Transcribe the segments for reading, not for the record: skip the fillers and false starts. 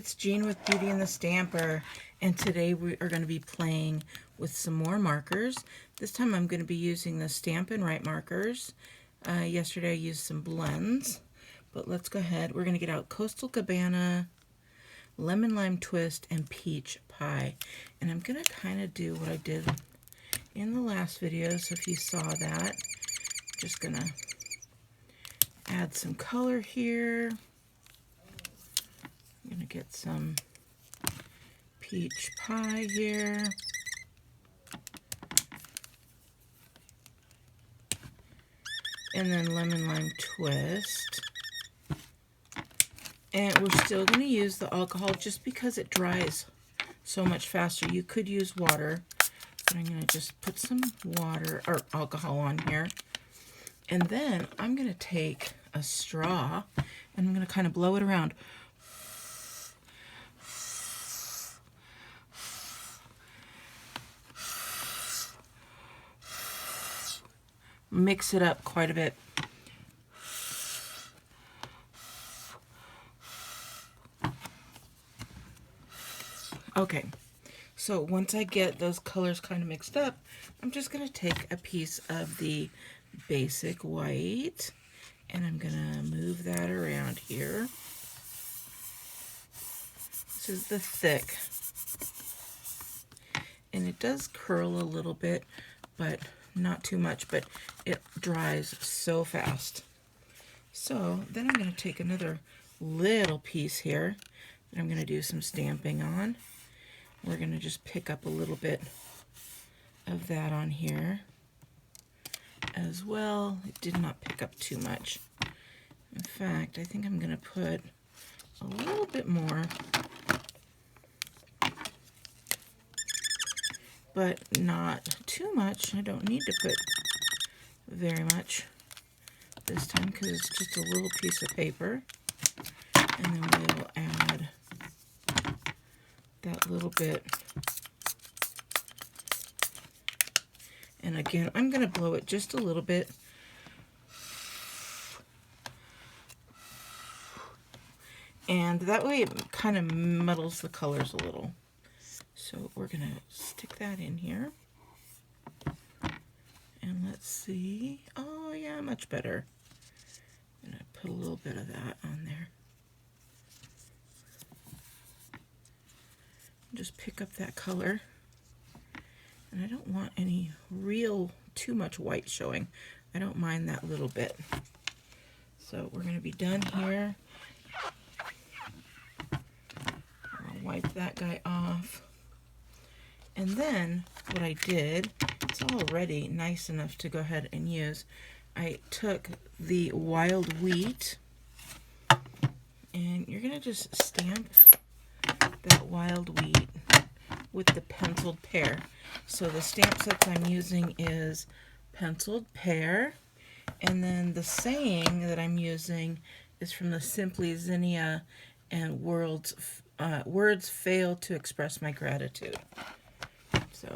it's Jean with Beauty and the Stamper, and today we are going to be playing with some more markers. This time I'm going to be using the Stampin' Write markers. Yesterday I used some blends, but let's go ahead. We're going to get out Coastal Cabana, Lemon Lime Twist, and Peach Pie. And I'm going to kind of do what I did in the last video, so if you saw that, just going to add some color here. I'm going to get some peach pie here. And then lemon lime twist. And we're still going to use the alcohol just because it dries so much faster. You could use water, but I'm going to just put some water or alcohol on here. And then I'm going to take a straw and I'm going to kind of blow it around. Mix it up quite a bit. Okay, so once I get those colors kind of mixed up, I'm just going to take a piece of the basic white and I'm going to move that around here. This is the thick, and it does curl a little bit, but not too much, but it dries so fast. So then I'm going to take another little piece here that I'm going to do some stamping on. We're going to just pick up a little bit of that on here as well. It did not pick up too much. In fact, I think I'm going to put a little bit more, but not too much. I don't need to put very much this time because it's just a little piece of paper. And then we'll add that little bit. And again, I'm going to blow it just a little bit. And that way it kind of muddles the colors a little. So we're going to stick that in here. And let's see. Oh yeah, much better. I'm going to put a little bit of that on there. Just pick up that color. And I don't want any too much white showing. I don't mind that little bit. So we're going to be done here. I'll wipe that guy off. And then what I did, it's already nice enough to go ahead and use. I took the wild wheat, and you're going to just stamp that wild wheat with the penciled pear. So the stamp sets I'm using is penciled pear, and then the saying that I'm using is from the Simply Zinnia and words fail to express my gratitude. So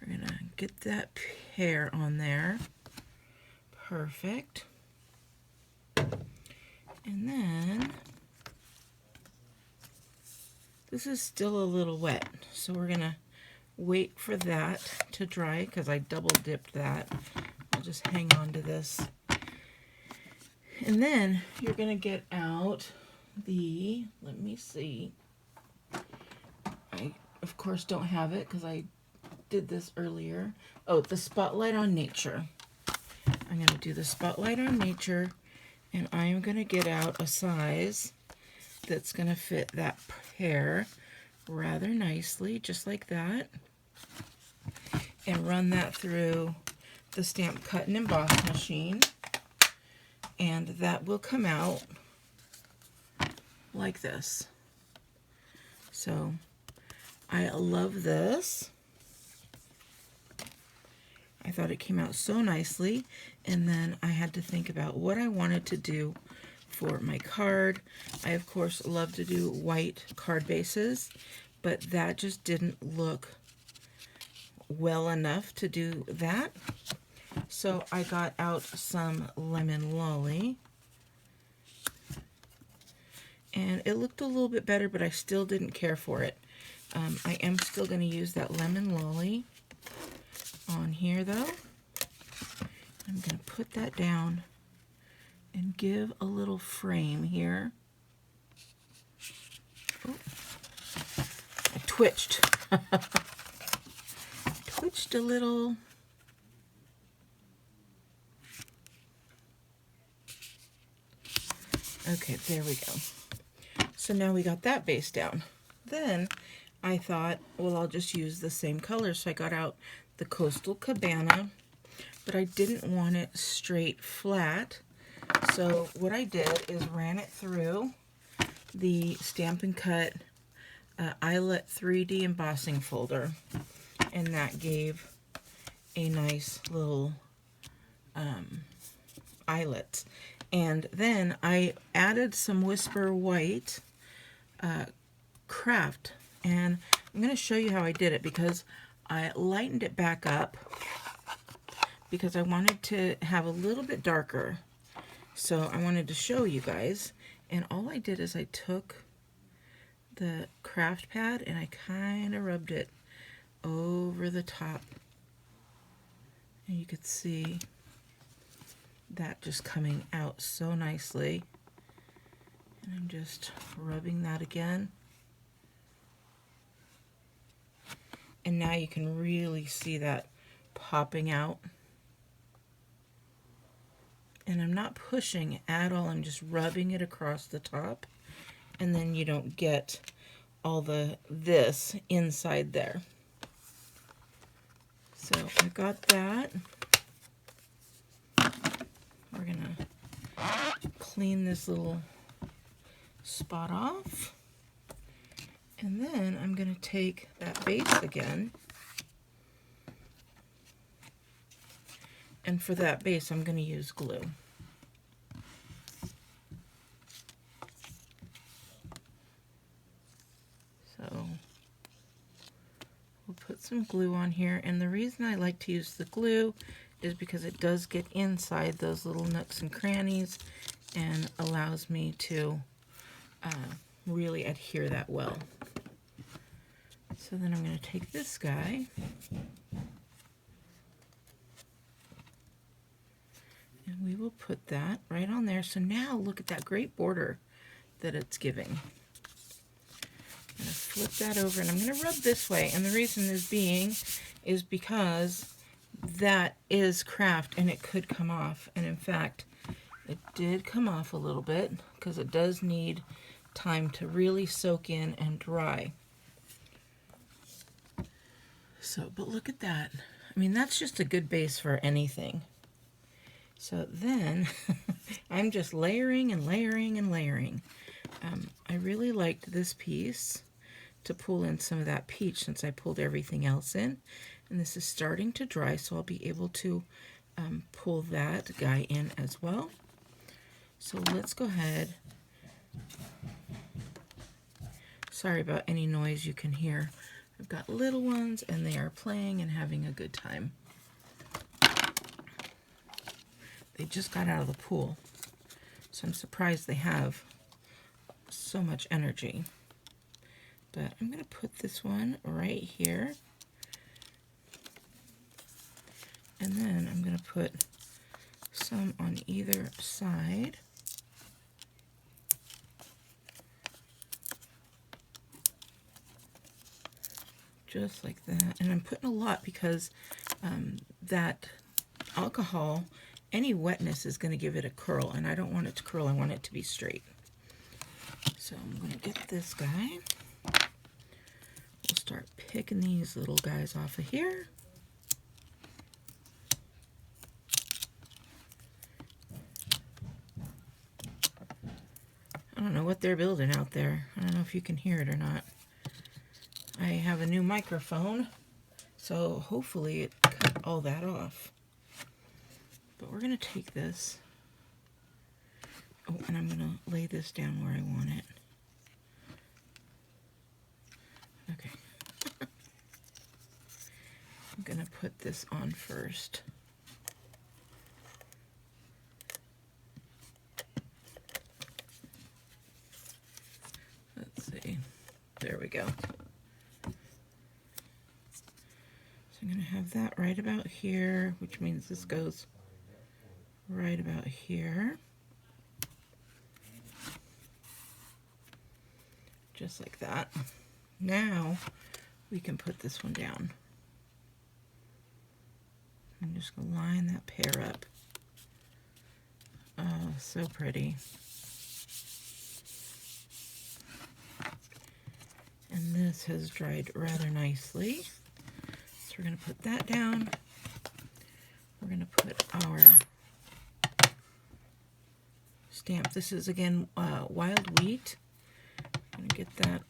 we're gonna get that pear on there. Perfect. And then this is still a little wet, so we're gonna wait for that to dry because I double dipped that. I'll just hang on to this. And then you're gonna get out the, let me see. I, of course, don't have it because I did this earlier. Oh, the Spotlight on Nature. I'm going to do the Spotlight on Nature, and I am going to get out a size that's going to fit that pear rather nicely, just like that, and run that through the Stamp Cut and Emboss machine, and that will come out like this. So I love this. I thought it came out so nicely, and then I had to think about what I wanted to do for my card. I, of course, love to do white card bases, but that just didn't look well enough to do that. So I got out some Lemon Lolly, and it looked a little bit better, but I still didn't care for it. I am still going to use that lemon lolly on here though. I'm going to put that down and give a little frame here. Oh, I twitched. Twitched a little. Okay, there we go. So now we got that base down. Then I thought, well, I'll just use the same color. So I got out the Coastal Cabana, but I didn't want it straight flat. So what I did is ran it through the Stamp and Cut Eyelet 3D embossing folder, and that gave a nice little eyelets. And then I added some Whisper White craft, and I'm going to show you how I did it, because I lightened it back up because I wanted to have a little bit darker. So I wanted to show you guys, and all I did is I took the craft pad and I kind of rubbed it over the top, and you could see that just coming out so nicely. And I'm just rubbing that again, and now you can really see that popping out. And I'm not pushing at all, I'm just rubbing it across the top, and then you don't get all this inside there. So I got that. We're gonna clean this little spot off, and then I'm gonna take that base again, and for that base I'm gonna use glue. So we'll put some glue on here, and the reason I like to use the glue is because it does get inside those little nooks and crannies and allows me to really adhere that well. So then I'm going to take this guy and we will put that right on there. So now look at that great border that it's giving. I'm going to flip that over, and I'm going to rub this way, and the reason is because that is craft and it could come off, and in fact it did come off a little bit because it does need time to really soak in and dry. So, but look at that. I mean, that's just a good base for anything. So then I'm just layering and layering and layering. I really liked this piece to pull in some of that peach since I pulled everything else in. And this is starting to dry, so I'll be able to pull that guy in as well. So let's go ahead. Sorry about any noise you can hear. I've got little ones and they are playing and having a good time. They just got out of the pool, so I'm surprised they have so much energy. But I'm going to put this one right here. And then I'm going to put some on either side. Just like that. And I'm putting a lot because that alcohol, any wetness is going to give it a curl, and I don't want it to curl, I want it to be straight. So I'm going to get this guy. We'll start picking these little guys off of here. I don't know what they're building out there. I don't know if you can hear it or not. I have a new microphone, so hopefully it cut all that off. But we're going to take this. Oh, and I'm going to lay this down where I want it. Okay. I'm going to put this on first. There we go. So I'm going to have that right about here, which means this goes right about here. Just like that. Now we can put this one down. I'm just going to line that pear up. Oh, so pretty. And this has dried rather nicely. So we're going to put that down. We're going to put our stamp. This is again wild wheat. I'm going to get that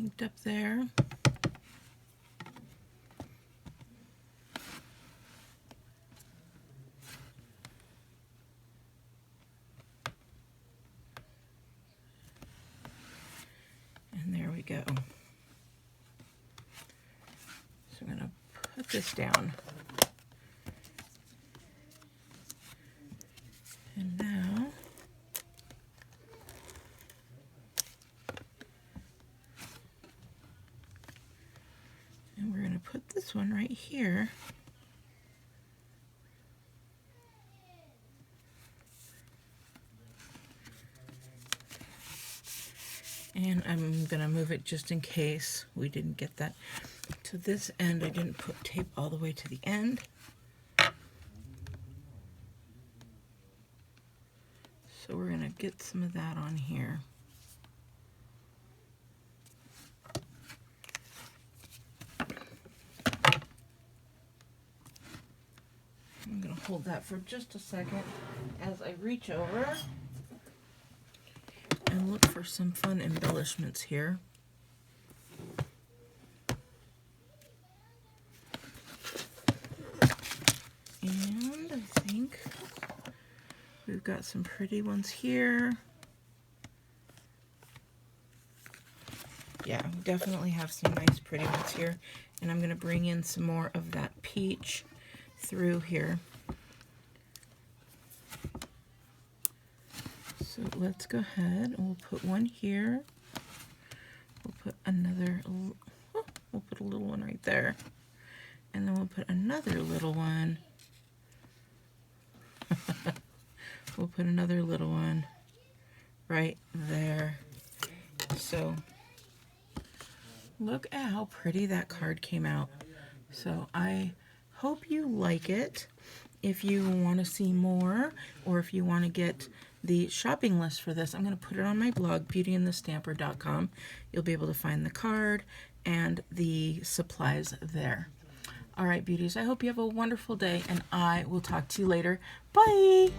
inked up there. And there we go. So I'm going to put this down. And now we're going to put this one right here. And I'm going to move it just in case we didn't get that to this end. I didn't put tape all the way to the end. So we're going to get some of that on here. I'm going to hold that for just a second as I reach over and look for some fun embellishments here. And I think we've got some pretty ones here. Yeah, we definitely have some nice pretty ones here. And I'm going to bring in some more of that peach through here. So let's go ahead and we'll put one here. We'll put another, we'll put a little one right there. And then we'll put another little one. We'll put another little one right there. So look at how pretty that card came out. So I hope you like it. If you want to see more, or if you want to get the shopping list for this, I'm going to put it on my blog, beautyandthestamper.com. You'll be able to find the card and the supplies there. All right, beauties, I hope you have a wonderful day, and I will talk to you later. Bye!